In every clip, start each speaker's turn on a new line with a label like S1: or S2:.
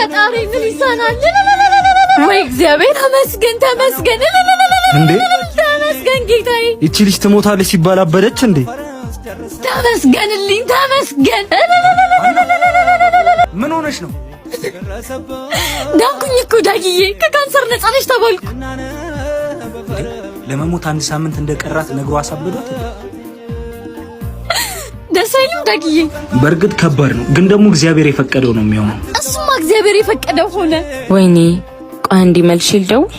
S1: ፈጣሪ ምን ይሳናል? ወይ እግዚአብሔር ተመስገን ተመስገን
S2: እንዴ
S1: ተመስገን ጌታዬ።
S2: እቺ ልጅ ትሞታለች ሲባል አበደች እንዴ?
S1: ተመስገንልኝ ተመስገን።
S2: ምን ሆነሽ ነው?
S1: ዳንኩኝ እኮ ዳጊዬ፣ ከካንሰር ነፃ ነሽ ተባልኩ።
S2: ለመሞት አንድ ሳምንት እንደቀራት ነግሮ አሳበዷት።
S1: ደስ አይልም ዳጊዬ?
S2: በእርግጥ ከባድ ነው፣ ግን ደግሞ እግዚአብሔር የፈቀደው ነው የሚሆነው።
S1: እሱማ እግዚአብሔር የፈቀደው ሆነ።
S3: ወይኔ ቆይ አንዴ መልሼ ልደውል።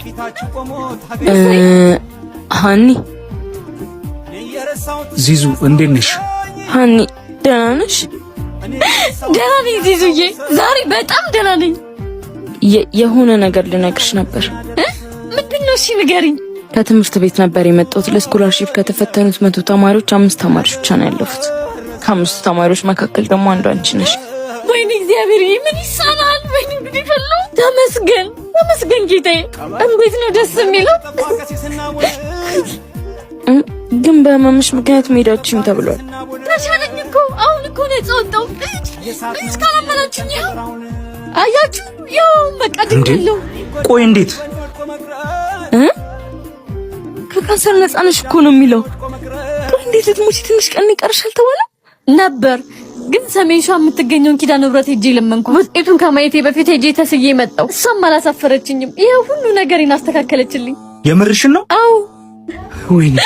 S3: ሃኒ
S2: ዚዙ እንዴት ነሽ?
S3: ሃኒ ደህና ነሽ?
S1: ደህና ነኝ ዚዙዬ፣ ዛሬ በጣም ደህና ነኝ።
S3: የሆነ ነገር ልነግርሽ ነበር።
S1: ምንድን ነው? እሺ ንገሪኝ።
S3: ከትምህርት ቤት ነበር የመጣሁት። ለስኮላርሺፕ ከተፈተኑት 100 ተማሪዎች 5 ተማሪዎች ብቻ ነው ያለፉት። ከ5 ተማሪዎች መካከል ደግሞ አንዷ አንቺ ነሽ።
S1: ወይኔ እግዚአብሔር ምን ይሳናል? ወይኔ እንግዲህ ፈሎ ተመስገን ተመስገን ጌታዬ። እንዴት ነው ደስ የሚለው።
S3: ግን በህመምሽ ምክንያት መሄዳችሁም ተብሏል።
S1: ተሻለኝ እኮ አሁን እኮ ነው የጸወጣው። እስካላመናችሁኝ ያው አያችሁ፣ ያው በቃ ድንገለው።
S2: ቆይ እንዴት
S3: ከካንሰር ነፃ ነሽ እኮ ነው የሚለው። ቆይ እንዴት ልትሞቺ ትንሽ ቀን ይቀርሻል ተባለ
S1: ነበር። ግን ሰሜን ሸዋ የምትገኘውን ኪዳነ ምህረት ሄጄ ለመንኳት። ውጤቱን ከማየቴ በፊት ሄጄ ተስዬ መጣሁ። እሷም አላሳፈረችኝም። ይሄ ሁሉ ነገሬን አስተካከለችልኝ።
S2: የምርሽን ነው?
S1: አዎ።
S2: ወይኔ